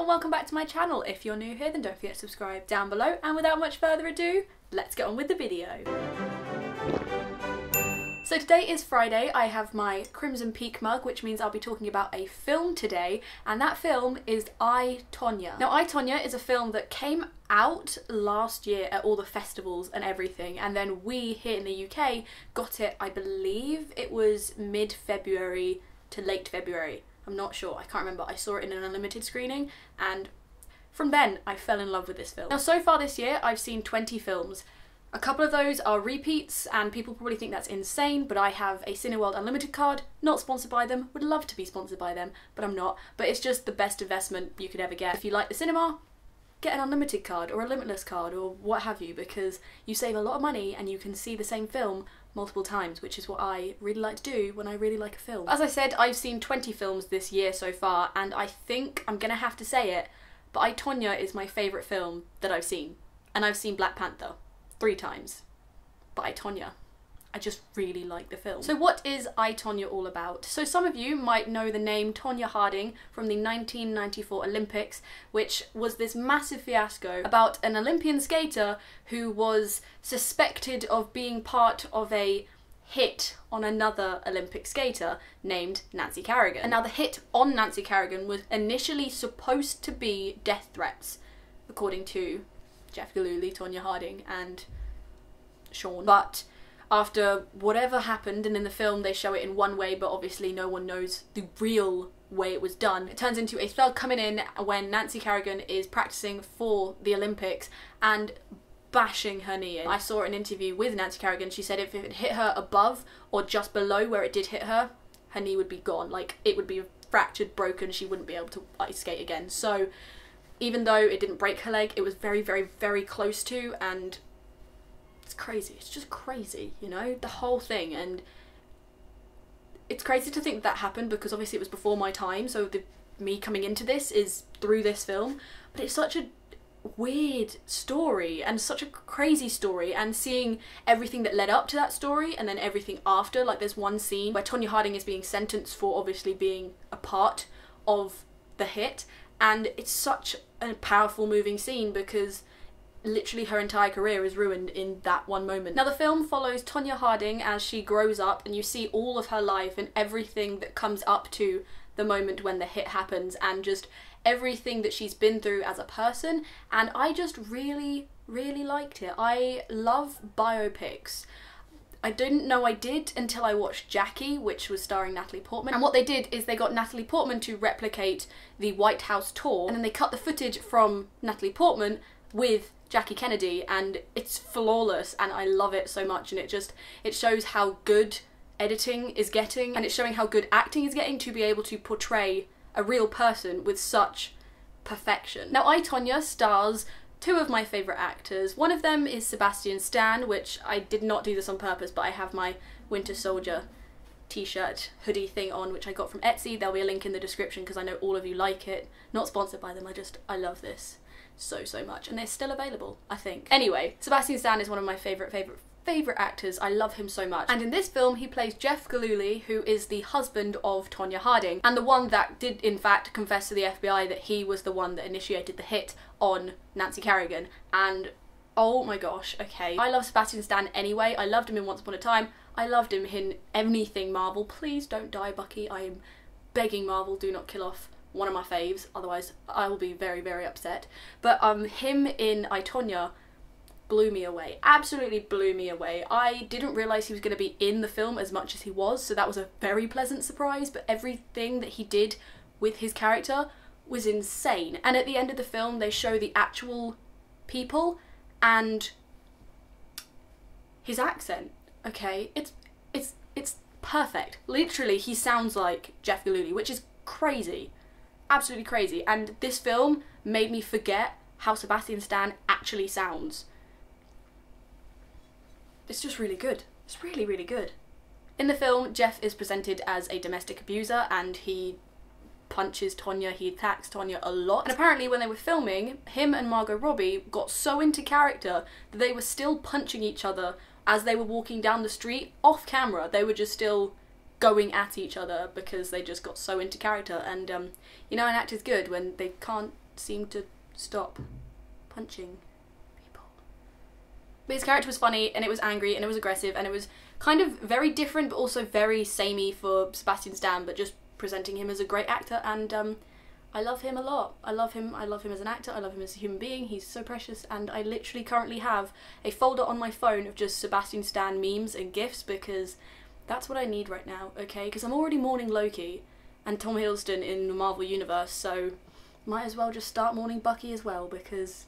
and welcome back to my channel. If you're new here, then don't forget to subscribe down below, and without much further ado, let's get on with the video. So today is Friday. I have my Crimson Peak mug, which means I'll be talking about a film today, and that film is I, Tonya. Now, I, Tonya is a film that came out last year at all the festivals and everything, and then we here in the UK got it, I believe it was mid-February to late February. I'm not sure, I can't remember. I saw it in an unlimited screening, and from then I fell in love with this film. Now, so far this year I've seen 20 films. A couple of those are repeats, and people probably think that's insane, but I have a Cineworld Unlimited card, not sponsored by them, would love to be sponsored by them, but I'm not. But it's just the best investment you could ever get. If you like the cinema, get an unlimited card or a limitless card or what have you, because you save a lot of money and you can see the same film multiple times, which is what I really like to do when I really like a film. As I said, I've seen 20 films this year so far, and I think I'm gonna have to say it, but I, Tonya is my favourite film that I've seen. And I've seen Black Panther 3 times. But I, Tonya, I just really like the film. So what is I, Tonya all about? So some of you might know the name Tonya Harding from the 1994 Olympics, which was this massive fiasco about an Olympian skater who was suspected of being part of a hit on another Olympic skater named Nancy Kerrigan. And now the hit on Nancy Kerrigan was initially supposed to be death threats, according to Jeff Gillooly, Tonya Harding, and Sean. But after whatever happened, and in the film they show it in one way, but obviously no one knows the real way it was done, it turns into a thug coming in when Nancy Kerrigan is practicing for the Olympics and bashing her knee in. I saw an interview with Nancy Kerrigan. She said if it hit her above or just below where it did hit her, her knee would be gone. Like, it would be fractured, broken, she wouldn't be able to ice skate again. So even though it didn't break her leg, it was very, very, very close to, and it's crazy. It's just crazy, you know, the whole thing. And it's crazy to think that happened, because obviously it was before my time, so me coming into this is through this film. But it's such a weird story and such a crazy story, and seeing everything that led up to that story and then everything after. Like, there's one scene where Tonya Harding is being sentenced for obviously being a part of the hit, and it's such a powerful, moving scene because literally her entire career is ruined in that one moment. Now, the film follows Tonya Harding as she grows up, and you see all of her life and everything that comes up to the moment when the hit happens, and just everything that she's been through as a person. And I just really, really liked it. I love biopics. I didn't know I did until I watched Jackie, which was starring Natalie Portman. And what they did is they got Natalie Portman to replicate the White House tour, and then they cut the footage from Natalie Portman with Jackie Kennedy, and it's flawless, and I love it so much. And it shows how good editing is getting, and it's showing how good acting is getting to be able to portray a real person with such perfection. Now, I, Tonya stars 2 of my favourite actors. One of them is Sebastian Stan, which I did not do this on purpose, but I have my Winter Soldier t-shirt hoodie thing on, which I got from Etsy. There'll be a link in the description because I know all of you like it. Not sponsored by them, I love this so much, and they're still available, I think. Anyway, Sebastian Stan is one of my favourite actors. I love him so much. And in this film he plays Jeff Gillooly, who is the husband of Tonya Harding, and the one that did in fact confess to the FBI that he was the one that initiated the hit on Nancy Kerrigan. And oh my gosh, okay, I love Sebastian Stan anyway. I loved him in Once Upon a Time. I loved him in anything Marvel. Please don't die, Bucky. I am begging Marvel, do not kill off one of my faves, otherwise I will be very, very upset. But him in I, Tonya blew me away, absolutely blew me away. I didn't realise he was going to be in the film as much as he was, so that was a very pleasant surprise, but everything that he did with his character was insane. And at the end of the film they show the actual people and his accent, okay, it's perfect. Literally he sounds like Jeff Gillooly, which is crazy, absolutely crazy. And this film made me forget how Sebastian Stan actually sounds. It's just really good. It's really, really good. In the film, Jeff is presented as a domestic abuser, and he punches Tonya, he attacks Tonya a lot. And apparently when they were filming, him and Margot Robbie got so into character that they were still punching each other as they were walking down the street off camera. They were just still going at each other because they just got so into character. And you know, an actor's good when they can't seem to stop punching people. But his character was funny, and it was angry, and it was aggressive, and it was kind of very different but also very samey for Sebastian Stan, but just presenting him as a great actor. And I love him a lot. I love him as an actor, I love him as a human being. He's so precious, and I literally currently have a folder on my phone of just Sebastian Stan memes and GIFs, because that's what I need right now, okay? Because I'm already mourning Loki and Tom Hiddleston in the Marvel Universe, so might as well just start mourning Bucky as well, because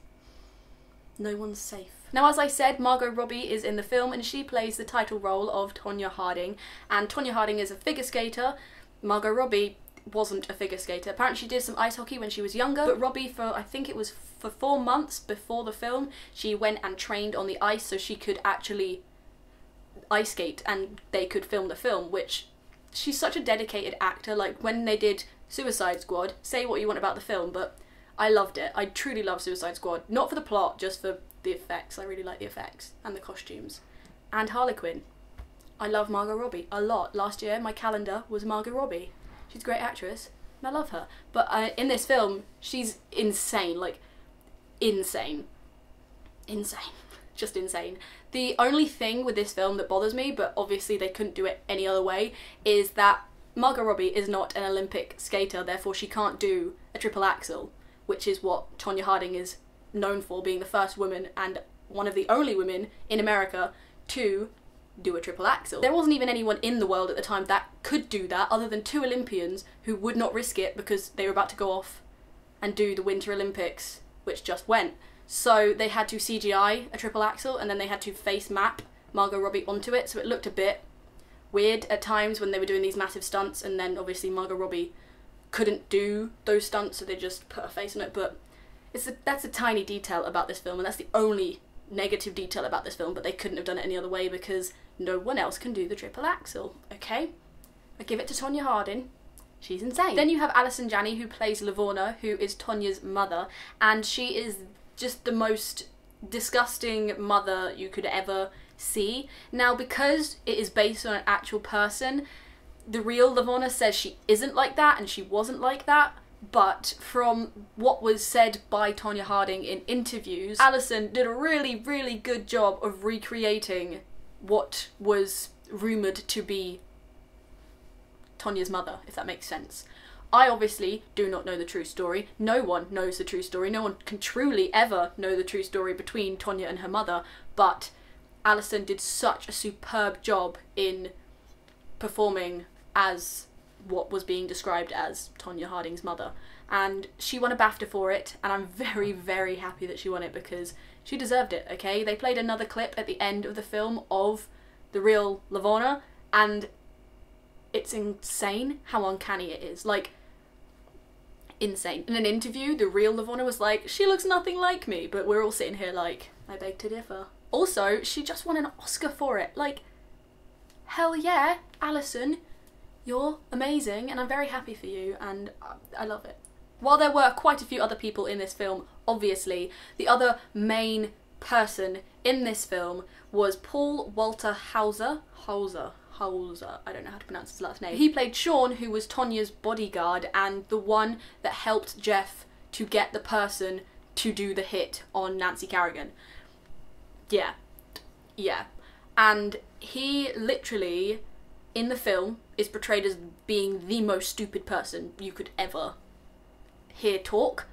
no one's safe. Now, as I said, Margot Robbie is in the film, and she plays the title role of Tonya Harding, and Tonya Harding is a figure skater. Margot Robbie wasn't a figure skater. Apparently she did some ice hockey when she was younger, but Robbie, for I think it was for 4 months before the film, she went and trained on the ice so she could actually ice skate and they could film the film, which she's such a dedicated actor. Like, when they did Suicide Squad, say what you want about the film, but I loved it. I truly love Suicide Squad. Not for the plot, just for the effects. I really like the effects and the costumes. And Harley Quinn. I love Margot Robbie a lot. Last year my calendar was Margot Robbie. She's a great actress, and I love her. But in this film, she's insane, like, insane. Insane. Just insane. The only thing with this film that bothers me, but obviously they couldn't do it any other way, is that Margot Robbie is not an Olympic skater, therefore she can't do a triple axel, which is what Tonya Harding is known for, being the first woman and one of the only women in America to do a triple axel. There wasn't even anyone in the world at the time that could do that, other than 2 Olympians who would not risk it because they were about to go off and do the Winter Olympics, which just went. So they had to CGI a triple axel, and then they had to face map Margot Robbie onto it, so it looked a bit weird at times when they were doing these massive stunts, and then obviously Margot Robbie couldn't do those stunts, so they just put her face on it. But that's a tiny detail about this film, and that's the only negative detail about this film, but they couldn't have done it any other way because no one else can do the triple axel, okay? I give it to Tonya Harding. She's insane. Then you have Allison Janney, who plays Lavona, who is Tonya's mother, and she is just the most disgusting mother you could ever see. Now, because it is based on an actual person, the real Lavona says she isn't like that and she wasn't like that, but from what was said by Tonya Harding in interviews, Allison did a really, really good job of recreating what was rumoured to be Tonya's mother, if that makes sense. I obviously do not know the true story. No one knows the true story. No one can truly ever know the true story between Tonya and her mother, but Allison did such a superb job in performing as what was being described as Tonya Harding's mother. And she won a BAFTA for it, and I'm very, very happy that she won it because she deserved it, okay? They played another clip at the end of the film of the real Lavona, and it's insane how uncanny it is. Like, insane. In an interview, the real Lavona was like, she looks nothing like me, but we're all sitting here like, I beg to differ. Also, she just won an Oscar for it. Like, hell yeah, Allison, you're amazing, and I'm very happy for you, and I love it. While there were quite a few other people in this film, obviously, the other main person in this film was Paul Walter Hauser, I don't know how to pronounce his last name. He played Sean, who was Tonya's bodyguard and the one that helped Jeff to get the person to do the hit on Nancy Kerrigan. Yeah. And he literally, in the film, is portrayed as being the most stupid person you could ever hear talk.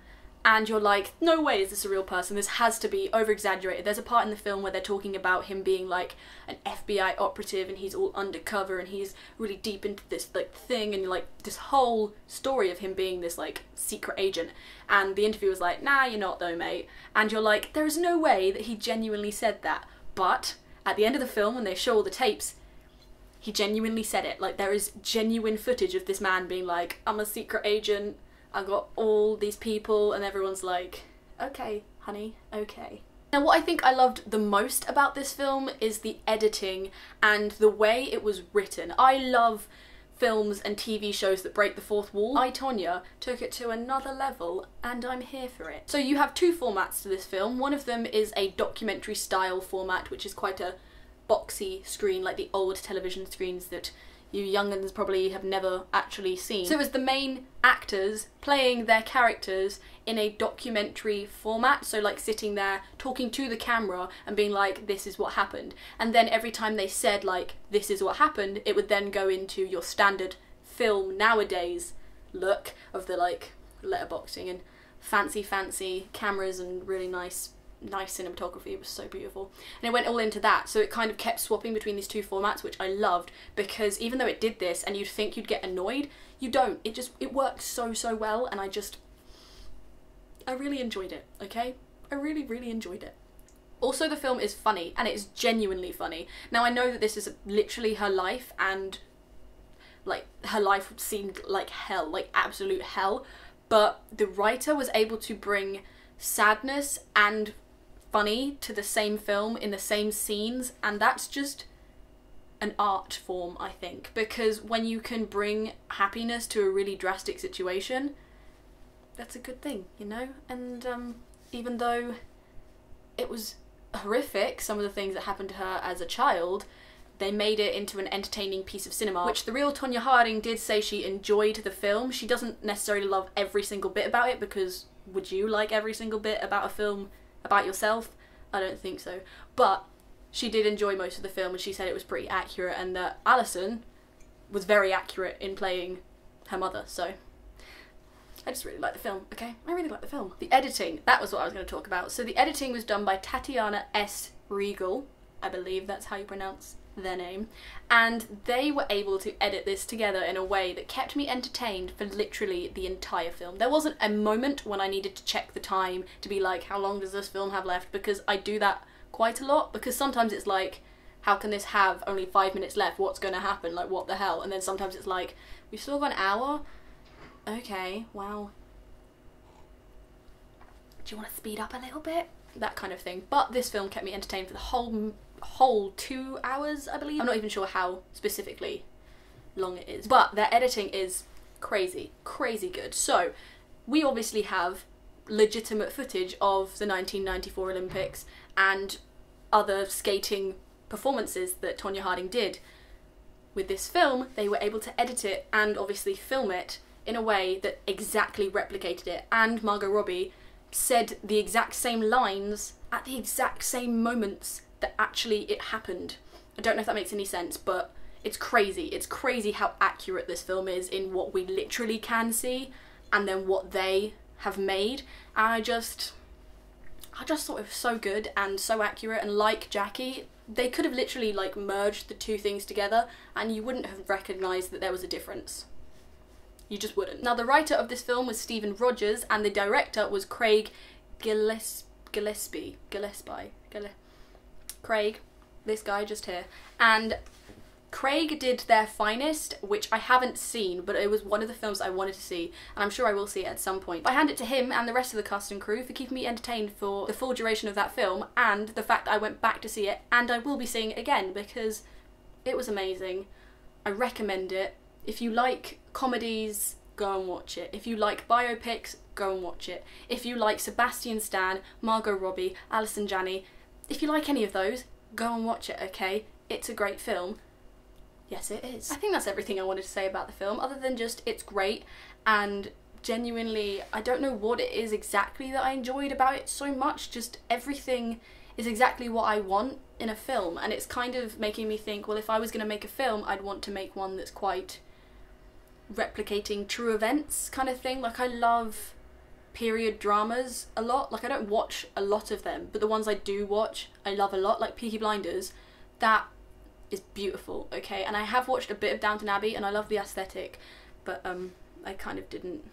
And you're like, no way is this a real person, this has to be over-exaggerated. There's a part in the film where they're talking about him being like an FBI operative and he's all undercover and he's really deep into this like thing, and like this whole story of him being this like secret agent, and the interviewer's like, nah, you're not though, mate. And you're like, there is no way that he genuinely said that. But at the end of the film, when they show all the tapes, he genuinely said it. Like, there is genuine footage of this man being like, I'm a secret agent, I've got all these people, and everyone's like, okay, honey, okay. Now, what I think I loved the most about this film is the editing and the way it was written. I love films and TV shows that break the fourth wall. I, Tonya, took it to another level, and I'm here for it. So you have 2 formats to this film. One of them is a documentary style format, which is quite a boxy screen, like the old television screens that you young'uns probably have never actually seen. So it was the main actors playing their characters in a documentary format, so like sitting there talking to the camera and being like, this is what happened. And then every time they said like, this is what happened, it would then go into your standard film nowadays look of the like letterboxing and fancy cameras and really nice cinematography. It was so beautiful, and it went all into that, so it kind of kept swapping between these two formats, which I loved, because even though it did this and you'd think you'd get annoyed, you don't. It works so well, and I really enjoyed it, okay? I really enjoyed it. Also, the film is funny, and it's genuinely funny. Now, I know that this is literally her life, and like her life seemed like hell, like absolute hell, but the writer was able to bring sadness and funny to the same film in the same scenes, and that's just an art form, I think, because when you can bring happiness to a really drastic situation, that's a good thing, you know? And even though it was horrific, some of the things that happened to her as a child, they made it into an entertaining piece of cinema, which the real Tonya Harding did say she enjoyed the film. She doesn't necessarily love every single bit about it, because would you like every single bit about a film about yourself? I don't think so. But she did enjoy most of the film, and she said it was pretty accurate, and that Allison was very accurate in playing her mother, so I just really like the film, okay? I really like the film. The editing, that was what I was going to talk about. So the editing was done by Tatiana S. Regal, I believe that's how you pronounce their name, and they were able to edit this together in a way that kept me entertained for literally the entire film. There wasn't a moment when I needed to check the time to be like, how long does this film have left? Because I do that quite a lot, because sometimes it's like, how can this have only 5 minutes left? What's going to happen? Like, what the hell? And then sometimes it's like, we've still got an hour? Okay, wow. Do you want to speed up a little bit? That kind of thing. But this film kept me entertained for the whole 2 hours, I believe. I'm not even sure how specifically long it is, but their editing is crazy good. So we obviously have legitimate footage of the 1994 Olympics and other skating performances that Tonya Harding did. With this film, they were able to edit it and obviously film it in a way that exactly replicated it, and Margot Robbie said the exact same lines at the exact same moments that actually it happened. I don't know if that makes any sense, but it's crazy. It's crazy how accurate this film is in what we literally can see and then what they have made. And I just thought it was so good and so accurate, and like Jackie, they could have literally like merged the two things together and you wouldn't have recognised that there was a difference. You just wouldn't. Now, the writer of this film was Stephen Rogers, and the director was Craig Gillespie. Craig, this guy just here. And Craig did Their Finest, which I haven't seen, but it was one of the films I wanted to see, and I'm sure I will see it at some point. But I hand it to him and the rest of the cast and crew for keeping me entertained for the full duration of that film, and the fact that I went back to see it, and I will be seeing it again, because it was amazing. I recommend it. If you like comedies, go and watch it. If you like biopics, go and watch it. If you like Sebastian Stan, Margot Robbie, Allison Janney, if you like any of those, go and watch it, okay? It's a great film. Yes, it is. I think that's everything I wanted to say about the film, other than just it's great, and genuinely, I don't know what it is exactly that I enjoyed about it so much, just everything is exactly what I want in a film, and it's kind of making me think, well, if I was going to make a film, I'd want to make one that's quite replicating true events kind of thing. Like, I love period dramas a lot. Like, I don't watch a lot of them, but the ones I do watch I love a lot, like Peaky Blinders. That is beautiful, okay? And I have watched a bit of Downton Abbey and I love the aesthetic, but I kind of didn't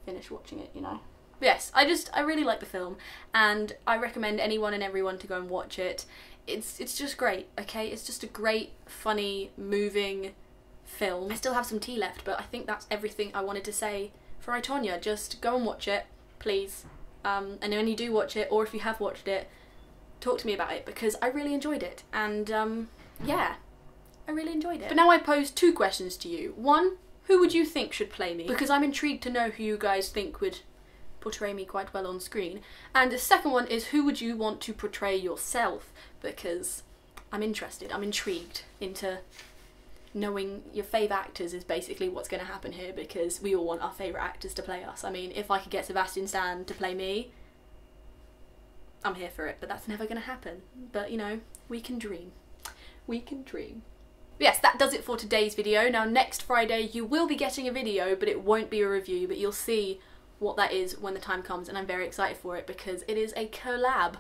finish watching it, you know? But yes, I really like the film, and I recommend anyone and everyone to go and watch it. It's just great, okay? It's just a great, funny, moving film. I still have some tea left, but I think that's everything I wanted to say for I, Tonya. Just go and watch it, please. And when you do watch it, or if you have watched it, talk to me about it, because I really enjoyed it, and yeah, I really enjoyed it. But now I pose two questions to you. One, who would you think should play me? Because I'm intrigued to know who you guys think would portray me quite well on screen. And the second one is, who would you want to portray yourself? Because I'm interested, I'm intrigued into knowing your fave actors is basically what's going to happen here, because we all want our favourite actors to play us. I mean, if I could get Sebastian Stan to play me, I'm here for it, but that's never going to happen. But, you know, we can dream. We can dream. Yes, that does it for today's video. Now, next Friday you will be getting a video, but it won't be a review, but you'll see what that is when the time comes, and I'm very excited for it because it is a collab.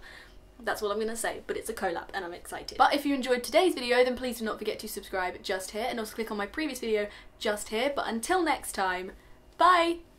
That's what I'm going to say, but it's a collab and I'm excited. But if you enjoyed today's video, then please do not forget to subscribe just here, and also click on my previous video just here. But until next time, bye!